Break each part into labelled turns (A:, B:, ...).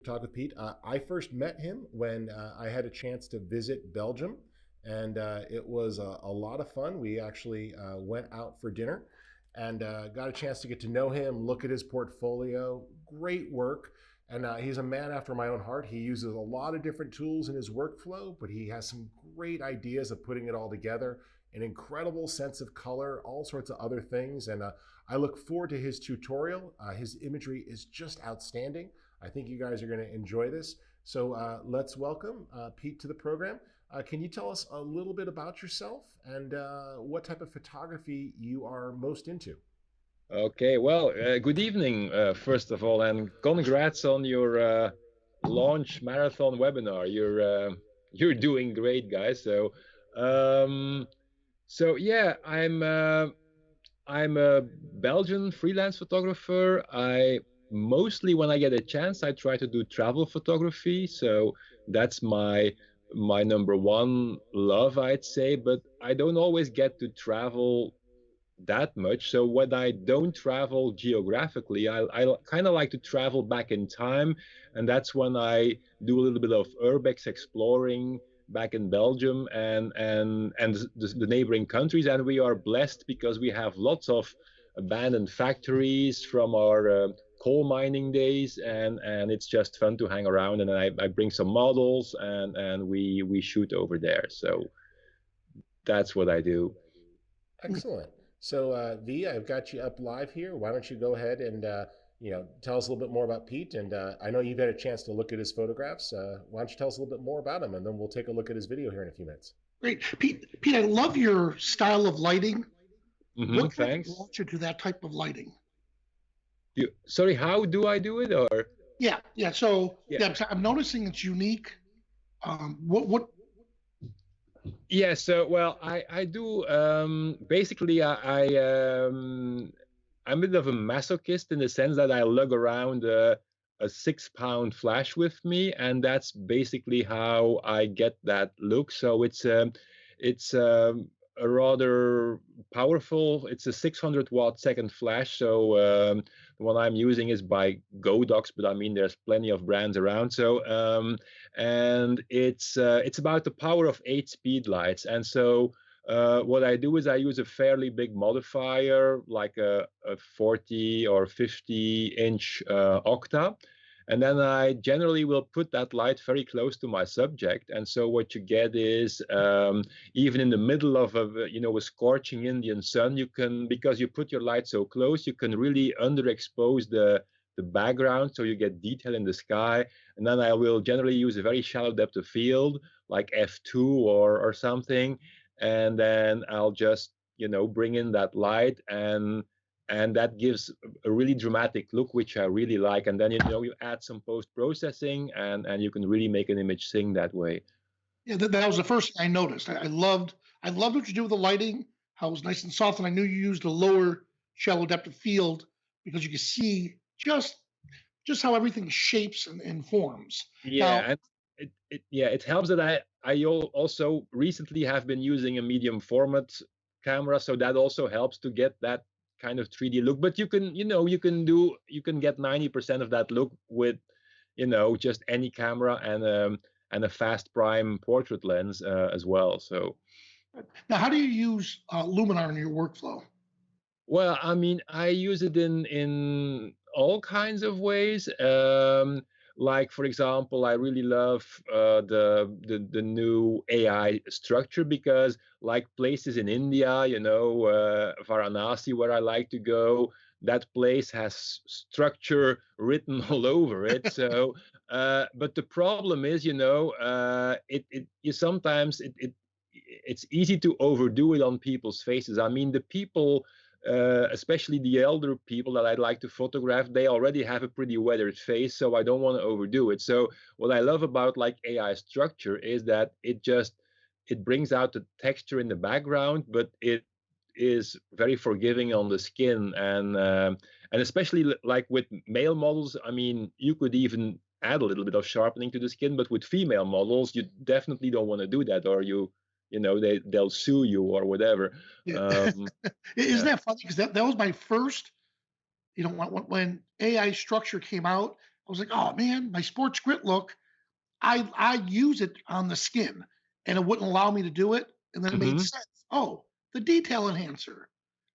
A: Talk with Pete. I first met him when I had a chance to visit Belgium, and it was a lot of fun. We actually went out for dinner and got a chance to get to know him, look at his portfolio. Great work. And he's a man after my own heart. He uses a lot of different tools in his workflow, but he has some great ideas of putting it all together, an incredible sense of color, all sorts of other things. And I look forward to his tutorial. His imagery is just outstanding. I think you guys are going to enjoy this. So let's welcome Pete to the program. Can you tell us a little bit about yourself and what type of photography you are most into?
B: Okay, well, good evening, first of all, and congrats on your launch marathon webinar. You're doing great, guys. Um, yeah, I'm a Belgian freelance photographer. I mostly, when I get a chance, I try to do travel photography. So that's my number one love, I'd say. But I don't always get to travel that much. So when I don't travel geographically, I kind of like to travel back in time, and that's when I do a little bit of urbex exploring back in Belgium and the neighboring countries. And we are blessed because we have lots of abandoned factories from our coal mining days, and it's just fun to hang around. And I bring some models and we shoot over there. So that's what I do.
A: Excellent. So V, I've got you up live here. Why don't you go ahead and tell us a little bit more about Pete? And I know you've had a chance to look at his photographs. Why don't you tell us a little bit more about him, and then we'll take a look at his video here in a few minutes.
C: Great. Pete, I love your style of lighting. What kind of
B: Thanks.
C: brought you to that type of lighting?
B: Sorry, how do I do it? Or
C: Yeah. So
B: yeah,
C: I'm noticing it's unique. What?
B: yeah. So well, I do basically I'm a bit of a masochist in the sense that I lug around a 6 pound flash with me, and that's basically how I get that look. So it's a rather powerful. It's a 600-watt second flash. So the one I'm using is by Godox, but I mean there's plenty of brands around. So and it's about the power of 8 speed lights. And so what I do is I use a fairly big modifier, like a 40 or 50-inch octa. And then I generally will put that light very close to my subject. And so what you get is, even in the middle of a scorching Indian sun, you can, because you put your light so close, you can really underexpose the background, so you get detail in the sky. And then I will generally use a very shallow depth of field, like f2 or something, and then I'll just bring in that light, and that gives a really dramatic look, which I really like. And then you add some post processing, and you can really make an image sing that way.
C: Yeah, that was the first thing I noticed. I loved what you do with the lighting. How it was nice and soft, and I knew you used a lower shallow depth of field because you could see just how everything shapes and forms. Now,
B: Yeah, and it helps that I also recently have been using a medium format camera, so that also helps to get that kind of 3D look. But you can get 90% of that look with just any camera and a fast prime portrait lens as well. So
C: now, how do you use Luminar in your workflow?
B: well, I mean, I use it in all kinds of ways. Like for example, I really love the new AI structure, because like places in India, Varanasi, where I like to go, that place has structure written all over it. So, but the problem is, it you sometimes it's easy to overdo it on people's faces. I mean, the people, especially the elder people that I'd like to photograph, they already have a pretty weathered face, so I don't want to overdo it. So what I love about like AI structure is that it brings out the texture in the background, but it is very forgiving on the skin, and especially like with male models, I mean, you could even add a little bit of sharpening to the skin, but with female models, you definitely don't want to do that, or they'll sue you or whatever.
C: Yeah. Isn't
B: Yeah.
C: that funny? Because that was my first, when AI structure came out, I was like, oh man, my sports grit look, I use it on the skin and it wouldn't allow me to do it. And then it made
B: Hmm.
C: sense. Oh, the detail enhancer.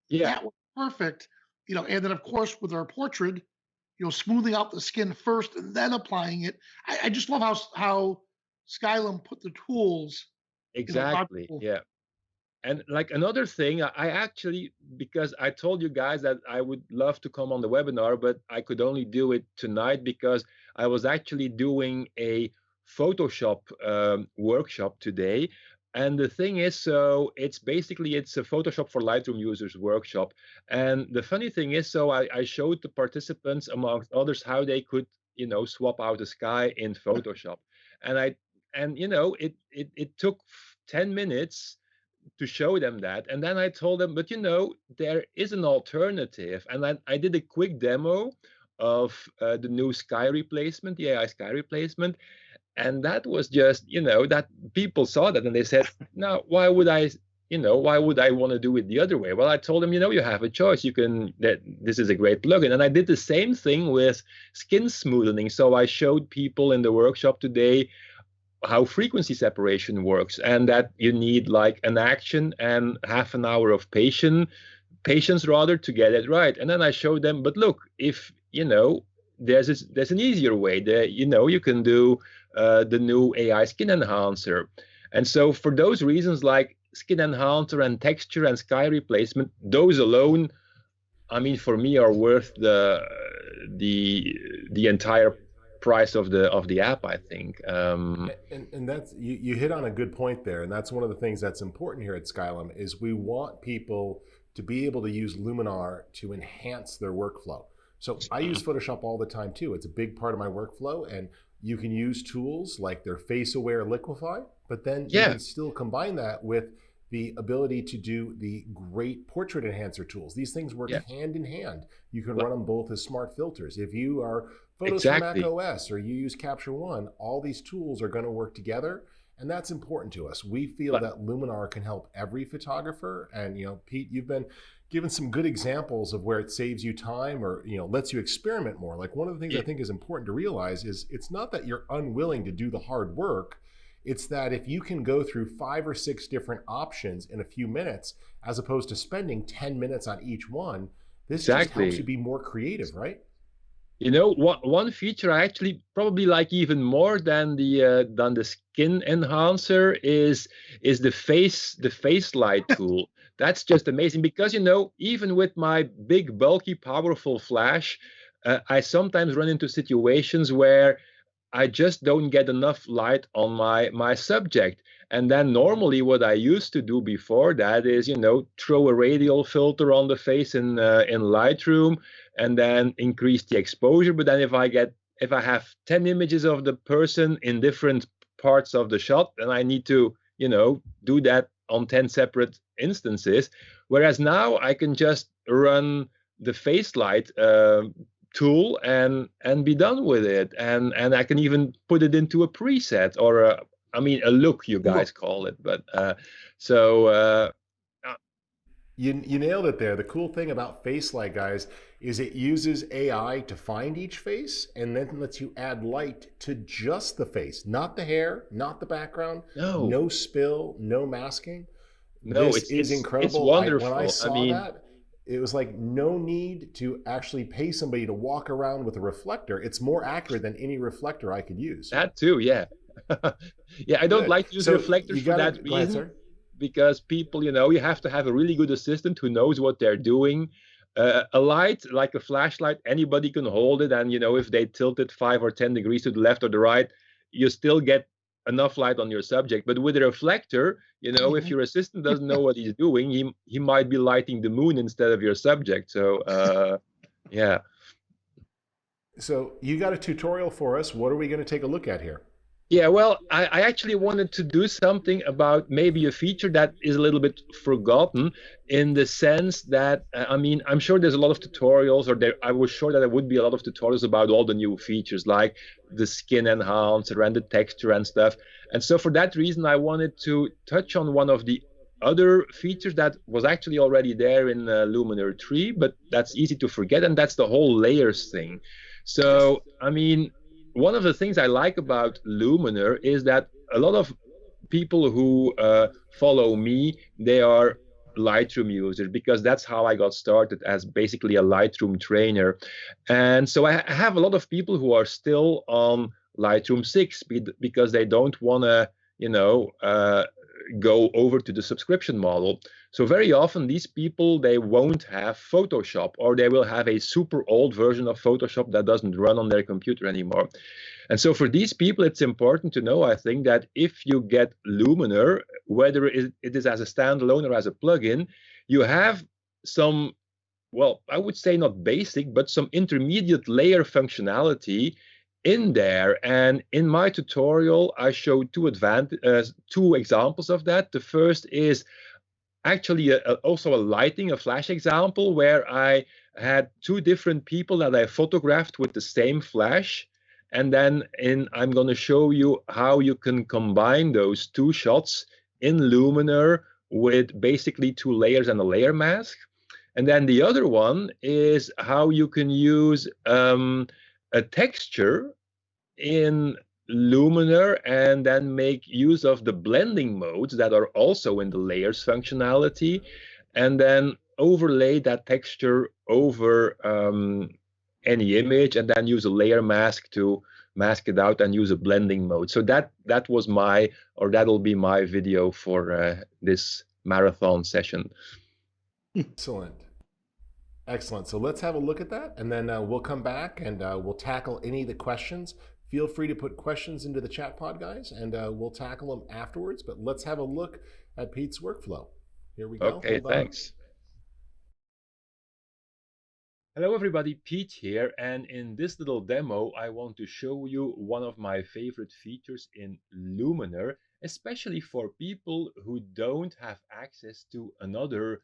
B: Yeah,
C: That was perfect. And then of course with our portrait, smoothing out the skin first and then applying it. I just love how Skylum put the tools, brought
B: exactly.
C: people.
B: Yeah. And like another thing, I actually, because I told you guys that I would love to come on the webinar, but I could only do it tonight because I was actually doing a Photoshop workshop today. And the thing is, so it's a Photoshop for Lightroom users workshop. And the funny thing is, so I showed the participants, amongst others, how they could, swap out the sky in Photoshop. And it took 10 minutes to show them that. And then I told them, but there is an alternative. And I did a quick demo of the new sky replacement, the AI sky replacement. And that was just, that people saw that and they said, now, why would I want to do it the other way? Well, I told them, you have a choice. This is a great plugin. And I did the same thing with skin smoothing. So I showed people in the workshop today how frequency separation works, and that you need like an action and half an hour of patience rather to get it right. And then I showed them, but look, if there's an easier way that you can do the new AI skin enhancer. And so for those reasons, like skin enhancer and texture and sky replacement, those alone, I mean, for me, are worth the entire price of the app, I think.
A: And that's you hit on a good point there, and that's one of the things that's important here at Skylum is we want people to be able to use Luminar to enhance their workflow. So I use Photoshop all the time too. It's a big part of my workflow, and you can use tools like their face aware liquify, but then you
B: Yeah,
A: can still combine that with the ability to do the great portrait enhancer tools. These things work
B: yeah,
A: hand in hand. You can
B: well,
A: run them both as smart filters. If you are Photos for Mac
B: exactly.
A: OS or you use Capture One, all these tools are going to work together. And that's important to us. We feel
B: But
A: that Luminar can help every photographer. And, Pete, you've been given some good examples of where it saves you time or, lets you experiment more. Like one of the things I
B: yeah,
A: think is important to realize is it's not that you're unwilling to do the hard work. It's that if you can go through 5 or 6 different options in a few minutes, as opposed to spending 10 minutes on each one, this just helps you
B: exactly.
A: be more creative, right?
B: One feature I actually probably like even more than the skin enhancer is the face light tool. That's just amazing because even with my big, bulky, powerful flash, I sometimes run into situations where I just don't get enough light on my subject. And then normally what I used to do before that is, throw a radial filter on the face in Lightroom and then increase the exposure. But then if I have 10 images of the person in different parts of the shot, then I need to, do that on 10 separate instances. Whereas now I can just run the face light tool and be done with it, and I can even put it into a preset or a look, you guys
A: Look,
B: call it, but so uh,
A: you nailed it there. The cool thing about Facelight, guys, is it uses AI to find each face and then lets you add light to just the face, not the hair, not the background,
B: no,
A: no spill, no masking.
B: no,
A: This
B: it's
A: is
B: it's
A: incredible. When I
B: wonderful. I
A: saw
B: mean,
A: that, it was like no need to actually pay somebody to walk around with a reflector. It's more accurate than any reflector I could use.
B: that too, yeah. Yeah, I don't
A: Good.
B: like to use
A: So
B: reflectors
A: you
B: for
A: got to
B: that
A: go ahead,
B: reason,
A: sir.
B: because people, you have to have a really good assistant who knows what they're doing. A light, like a flashlight, anybody can hold it, and if they tilt it 5 or 10 degrees to the left or the right, you still get enough light on your subject. But with a reflector, if
C: Mhm.
B: your assistant doesn't know what he's doing, he might be lighting the moon instead of your subject. So yeah.
A: So you got a tutorial for us. What are we going to take a look at here?
B: Yeah, well, I actually wanted to do something about maybe a feature that is a little bit forgotten, in the sense that, I'm sure there's a lot of tutorials, I was sure that there would be a lot of tutorials about all the new features, like the skin enhancer and the texture and stuff. And so for that reason, I wanted to touch on one of the other features that was actually already there in Luminar 3, but that's easy to forget, and that's the whole layers thing. So, I mean, one of the things I like about Luminar is that a lot of people who follow me, they are Lightroom users because that's how I got started as basically a Lightroom trainer. And so I have a lot of people who are still on Lightroom 6 because they don't want to, you know, go over to the subscription model. So very often these people, they won't have Photoshop, or they will have a super old version of Photoshop that doesn't run on their computer anymore. And so for these people, it's important to know, I think, that if you get Luminar, whether it is as a standalone or as a plugin, you have some, well, I would say not basic, but some intermediate layer functionality in there. And in my tutorial, I show two examples of that. The first is actually also a lighting, a flash example, where I had two different people that I photographed with the same flash. And then I'm going to show you how you can combine those two shots in Luminar with basically two layers and a layer mask. And then the other one is how you can use a texture in Luminar and then make use of the blending modes that are also in the layers functionality, and then overlay that texture over any image, and then use a layer mask to mask it out and use a blending mode. So that was my, or that'll be my video for this marathon session.
A: Excellent. Excellent. So let's have a look at that, and then we'll come back and we'll tackle any of the questions. Feel free to put questions into the chat pod, guys, and we'll tackle them afterwards. But let's have a look at Piet's workflow. Here we go.
B: Okay, thanks. Hello everybody, Piet here, and in this little demo I want to show you one of my favorite features in Luminar, especially for people who don't have access to another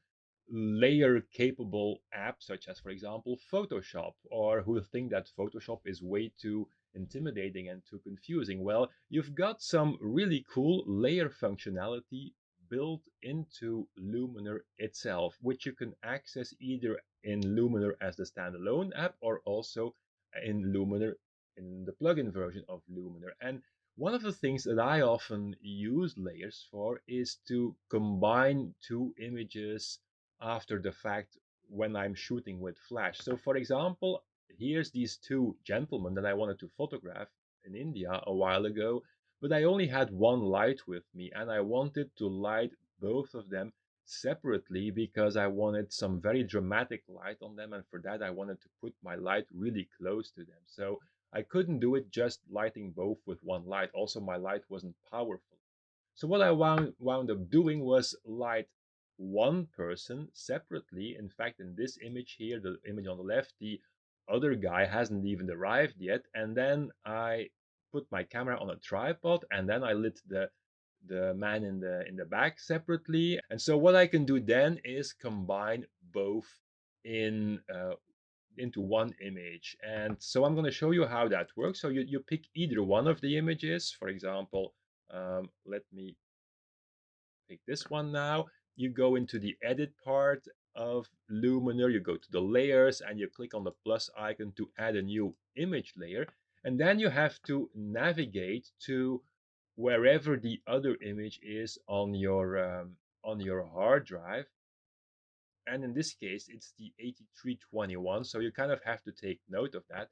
B: layer capable app such as, for example, Photoshop, or who think that Photoshop is way too intimidating and too confusing. Well, you've got some really cool layer functionality built into Luminar itself, which you can access either in Luminar as the standalone app or also in Luminar in the plugin version of Luminar. And one of the things that I often use layers for is to combine two images after the fact when I'm shooting with flash. So for example, here's these two gentlemen that I wanted to photograph in India a while ago, but I only had one light with me and I wanted to light both of them separately because I wanted some very dramatic light on them, and for that I wanted to put my light really close to them. So I couldn't do it just lighting both with one light. Also, my light wasn't powerful. So what I wound up doing was light one person separately. In fact, in this image here, the image on the left, the other guy hasn't even arrived yet. And then I put my camera on a tripod, and then I lit the man in the back separately. And so what I can do then is combine both in into one image. And so I'm going to show you how that works. So you pick either one of the images. For example, let me pick this one now. You go into the edit part of Luminar, you go to the layers and you click on the plus icon to add a new image layer. And then you have to navigate to wherever the other image is on your hard drive. And in this case, it's the 8321. So you kind of have to take note of that.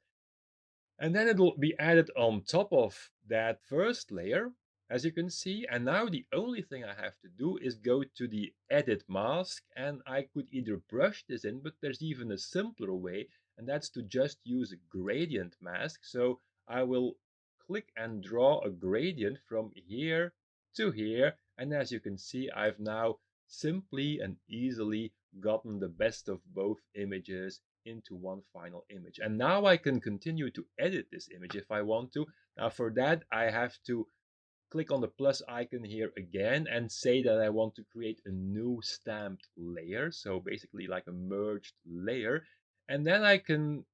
B: And then it'll be added on top of that first layer, as you can see. And now the only thing I have to do is go to the edit mask, and I could either brush this in, but there's even a simpler way, and that's to just use a gradient mask. So I will click and draw a gradient from here to here. And as you can see, I've now simply and easily gotten the best of both images into one final image. And now I can continue to edit this image if I want to. Now for that, I have to click on the plus icon here again and say that I want to create a new stamped layer. So basically like a merged layer. And then I can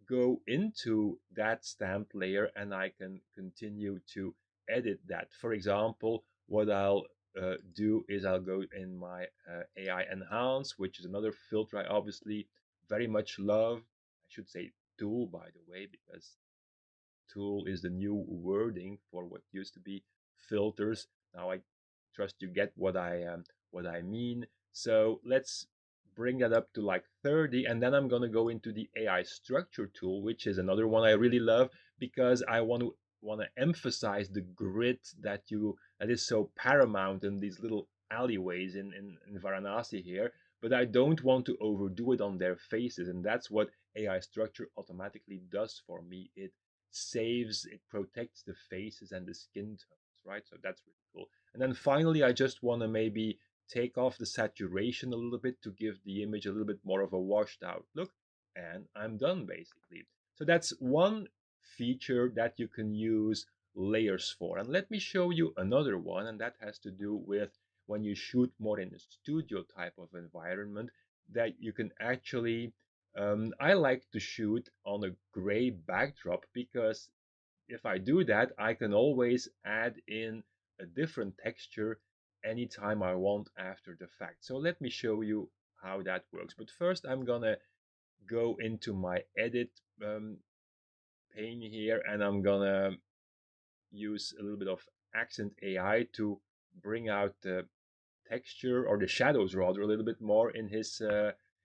B: go into that stamped layer and I can continue to edit that. For example, what I'll do is I'll go in my AI enhance, which is another filter I obviously very much love. I should say tool, by the way, because tool is the new wording for what used to be filters. Now I trust you get what I mean. So let's bring that up to like 30, and then I'm gonna go into the AI structure tool, which is another one I really love because I want to emphasize the grit that is so paramount in these little alleyways in Varanasi here. But I don't want to overdo it on their faces, and that's what AI structure automatically does for me. It protects the faces and the skin tones, right? So that's really cool. And then finally, I just want to maybe take off the saturation a little bit to give the image a little bit more of a washed out look. And I'm done basically. So that's one feature that you can use layers for. And let me show you another one, and that has to do with when you shoot more in a studio type of environment, that you can actually I like to shoot on a gray backdrop because if I do that, I can always add in a different texture anytime I want after the fact. So let me show you how that works. But first, I'm gonna go into my edit pane here, and I'm gonna use a little bit of Accent AI to bring out the texture or the shadows rather a little bit more in this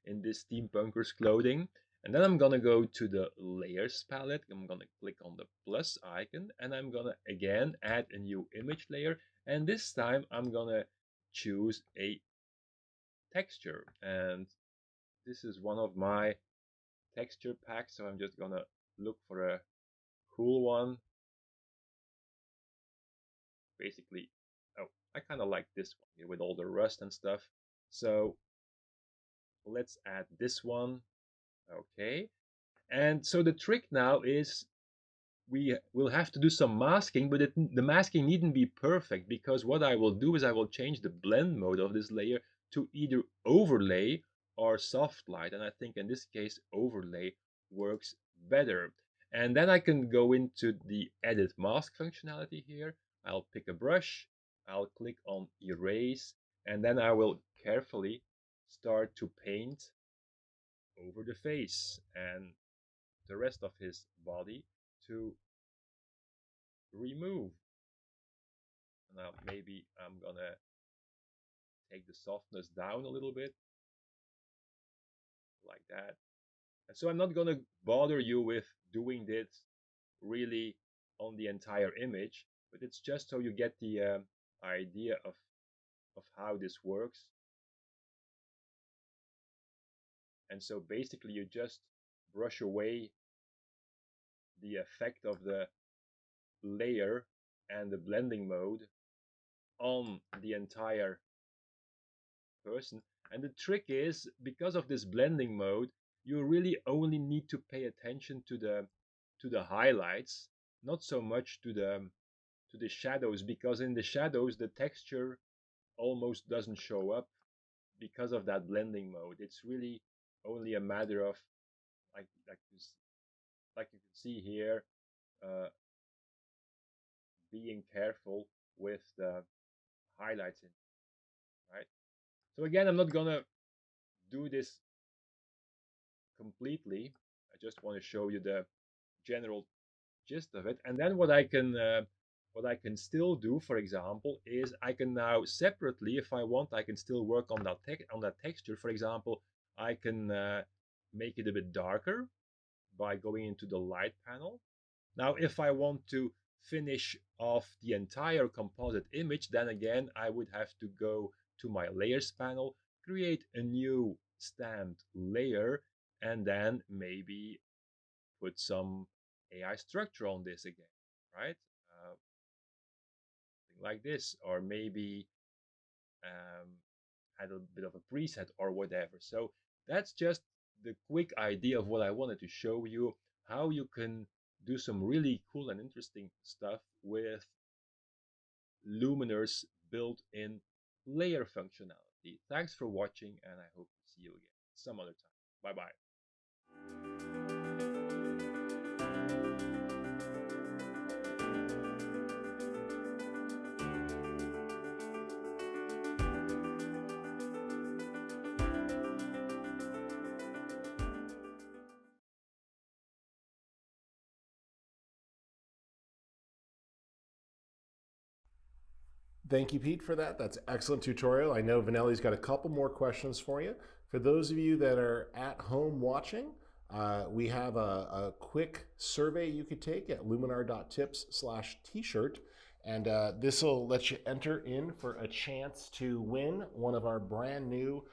B: steampunker's clothing. And then I'm gonna go to the layers palette. I'm gonna click on the plus icon, and I'm gonna again add a new image layer, and this time I'm gonna choose a texture, and this is one of my texture packs, so I'm just gonna look for a cool one. Basically, oh, I kind of like this one here with all the rust and stuff, so let's add this one. Okay, and so the trick now is we will have to do some masking, but the masking needn't be perfect, because what I will do is I will change the blend mode of this layer to either overlay or soft light, and I think in this case overlay works better. And then I can go into the edit mask functionality here. I'll pick a brush, I'll click on erase, and then I will carefully start to paint over the face and the rest of his body to remove. Now maybe I'm gonna take the softness down a little bit like that. And so I'm not gonna bother you with doing this really on the entire image, but it's just so you get the idea of how this works. And so basically you just brush away the effect of the layer and the blending mode on the entire person. And the trick is, because of this blending mode, you really only need to pay attention to the highlights, not so much to the shadows, because in the shadows the texture almost doesn't show up because of that blending mode. It's really only a matter of like like you can see here, uh, being careful with the highlights in, right? So again, I'm not gonna do this completely. I just want to show you the general gist of it. And then what I can still do, for example, is I can now separately, if I want, I can still work on that texture. For example, I can make it a bit darker by going into the light panel. Now, if I want to finish off the entire composite image, then again, I would have to go to my layers panel, create a new stamped layer, and then maybe put some AI structure on this again, right? Something like this, or maybe um, add a bit of a preset or whatever. So that's just the quick idea of what I wanted to show you, how you can do some really cool and interesting stuff with Luminar's built-in layer functionality. Thanks for watching, and I hope to see you again some other time. Bye bye.
A: Thank you, Pete, for that. That's excellent tutorial. I know Vanelli's got a couple more questions for you. For those of you that are at home watching, we have a quick survey you could take at luminar.tips/t-shirt. And this will let you enter in for a chance to win one of our brand new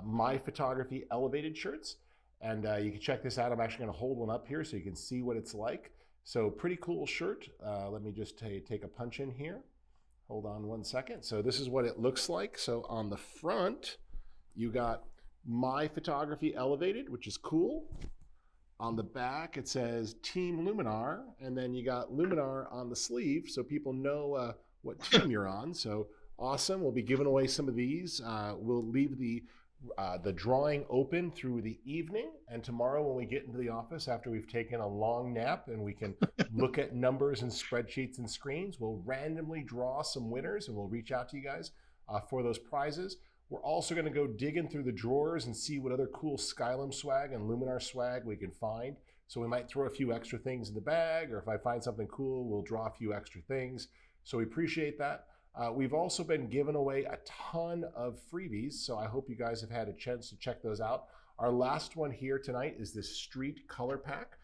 A: My Photography Elevated shirts. And you can check this out. I'm actually going to hold one up here so you can see what it's like. So pretty cool shirt. Let me just take a punch in here. Hold on one second. So this is what it looks like. So on the front, you got My Photography Elevated, which is cool. On the back, it says Team Luminar, and then you got Luminar on the sleeve so people know what team you're on. So awesome. We'll be giving away some of these. We'll leave the drawing open through the evening, and tomorrow when we get into the office after we've taken a long nap and we can look at numbers and spreadsheets and screens, we'll randomly draw some winners and we'll reach out to you guys for those prizes. We're also going to go digging through the drawers and see what other cool Skylum swag and Luminar swag we can find. So we might throw a few extra things in the bag, or if I find something cool, we'll draw a few extra things. So we appreciate that. We've also been giving away a ton of freebies, so I hope you guys have had a chance to check those out. Our last one here tonight is this street color pack.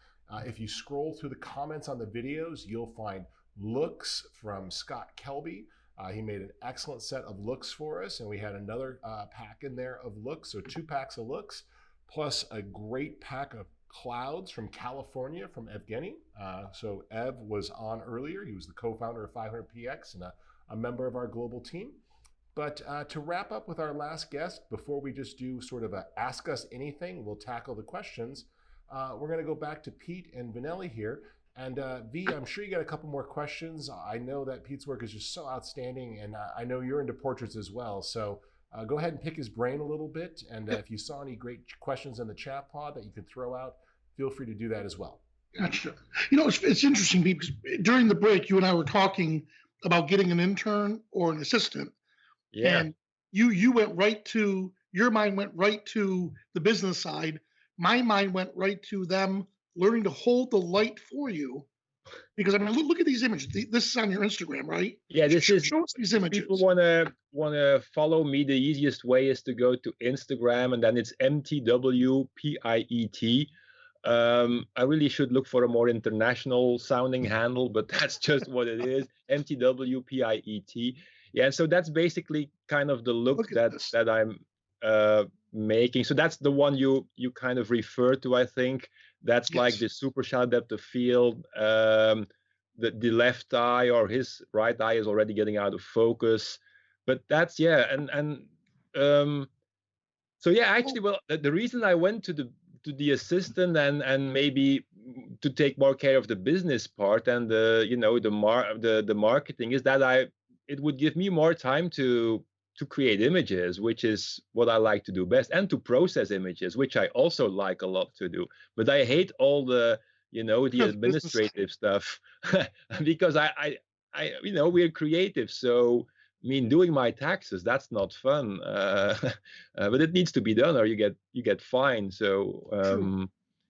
A: If you scroll through the comments on the videos, you'll find looks from Scott Kelby. He made an excellent set of looks for us, and we had another pack in there of looks, so 2 packs of looks, plus a great pack of clouds from California from Evgeny. So Ev was on earlier. He was the co-founder of 500px and a member of our global team. But to wrap up with our last guest, before we just do sort of a ask us anything, we'll tackle the questions. We're going to go back to Pete and Vanelli here. And V, I'm sure you got a couple more questions. I know that Pete's work is just so outstanding, and I know you're into portraits as well. So go ahead and pick his brain a little bit. And if you saw any great questions in the chat pod that you could throw out, feel free to do that as well.
C: Gotcha. You know, it's interesting because during the break, you and I were talking about getting an intern or an assistant.
B: Yeah.
C: And you went right to, your mind went right to the business side. My mind went right to them learning to hold the light for you. Because I mean, look at these images. This is on your Instagram, right?
B: Yeah, this is,
C: show us these images.
B: people wanna follow me. The easiest way is to go to Instagram, and then it's MTWPIET. I really should look for a more international sounding handle, but that's just what it is. MTWPIET. Yeah, and so that's basically kind of the look that I'm making. So that's the one you kind of referred to, I think. That's like the super shallow depth of field. The left eye or his right eye is already getting out of focus. But that's, so yeah, actually, well, the reason I went to the assistant and maybe to take more care of the business part and the marketing is that it would give me more time to create images, which is what I like to do best, and to process images, which I also like a lot to do. But I hate all the the administrative stuff because I we're creative, so I mean, doing my taxes, that's not fun, but it needs to be done, or you get fined. So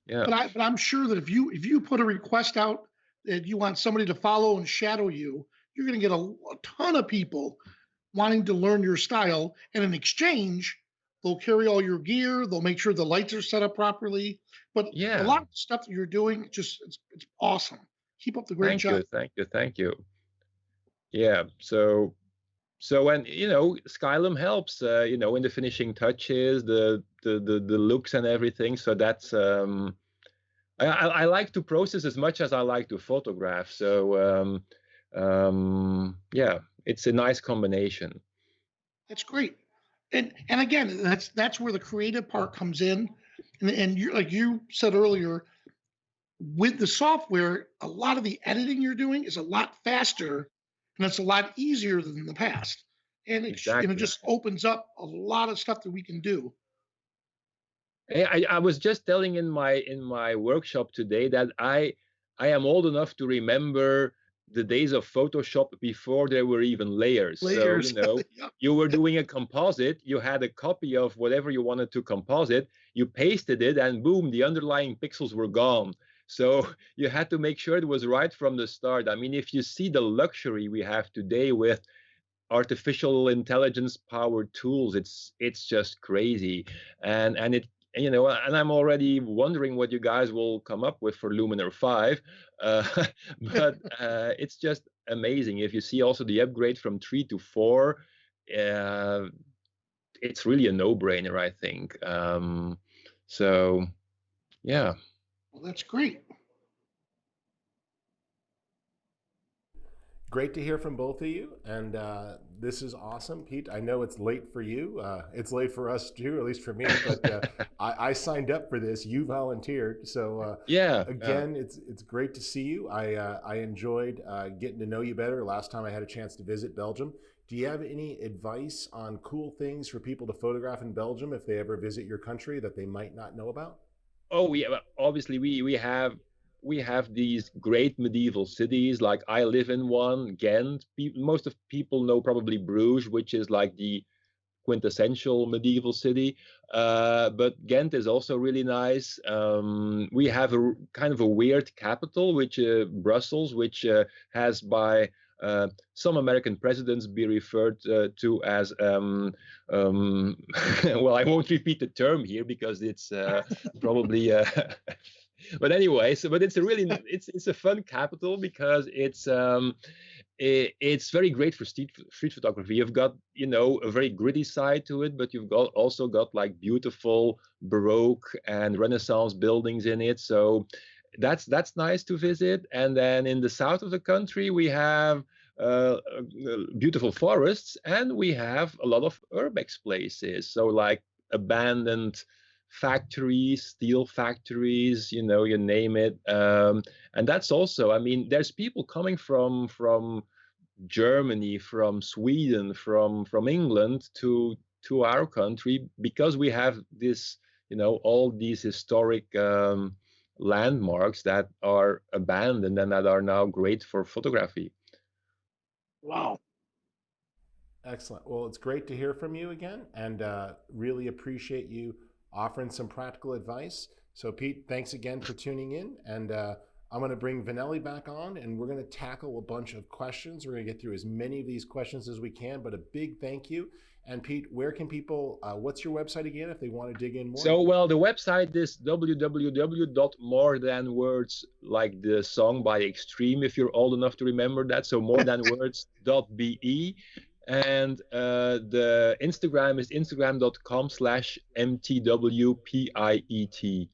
B: yeah.
C: But I'm sure that if you put a request out that you want somebody to follow and shadow you, you're going to get a ton of people wanting to learn your style, and in exchange, they'll carry all your gear. They'll make sure the lights are set up properly. But a lot of the stuff that you're doing, it's awesome. Keep up the great job.
B: Thank you. Yeah. So and Skylum helps in the finishing touches, the looks and everything. So that's I like to process as much as I like to photograph. So yeah, it's a nice combination.
C: That's great. And again, that's where the creative part comes in. And you, like you said earlier, with the software, a lot of the editing you're doing is a lot faster, and it's a lot easier than in the past. And it just opens up a lot of stuff that we can do.
B: I was just telling in my workshop today that I am old enough to remember the days of Photoshop before there were even layers. So you were doing a composite, you had a copy of whatever you wanted to composite, you pasted it, and boom, the underlying pixels were gone. So you had to make sure it was right from the start. I mean, if you see the luxury we have today with artificial intelligence powered tools. It's just crazy, and it, you know, and I'm already wondering what you guys will come up with for Luminar 5. uh, but it's just amazing. If you see also the upgrade from 3 to 4, uh, it's really a no-brainer, I think. So yeah.
C: Well, that's great.
A: Great to hear from both of you, and this is awesome, Piet. I know it's late for you. It's late for us too, at least for me. But I signed up for this. You volunteered, so
B: Yeah.
A: again, it's great to see you. I enjoyed getting to know you better last time I had a chance to visit Belgium. Do you have any advice on cool things for people to photograph in Belgium if they ever visit your country that they might not know about?
B: Oh yeah, well, obviously we have these great medieval cities. Like I live in one, Ghent. Most of people know probably Bruges, which is like the quintessential medieval city. But Ghent is also really nice. We have a kind of a weird capital, which Brussels, which has by some American presidents be referred to as well, I won't repeat the term here because it's probably but anyway, so but it's a really it's a fun capital because it's very great for street photography. You've got, you know, a very gritty side to it, but you've got also got like beautiful Baroque and Renaissance buildings in it. So that's nice to visit. And then in the south of the country, we have beautiful forests, and we have a lot of urbex places. So like abandoned factories, steel factories, you know, you name it. And that's also, I mean, there's people coming from Germany, from Sweden, from England to our country because we have this, you know, all these historic landmarks that are abandoned and that are now great for photography.
C: Wow.
A: Excellent. Well, it's great to hear from you again, and really appreciate you offering some practical advice. So, Piet, thanks again for tuning in, and I'm going to bring Vanelli back on, and we're going to tackle a bunch of questions. We're going to get through as many of these questions as we can, but a big thank you. And Piet, where can people, what's your website again if they want to dig in more?
B: So, well, the website is www.morethanwords, like the song by Extreme, if you're old enough to remember that. So morethanwords.be. And the Instagram is instagram.com/mtwpiet.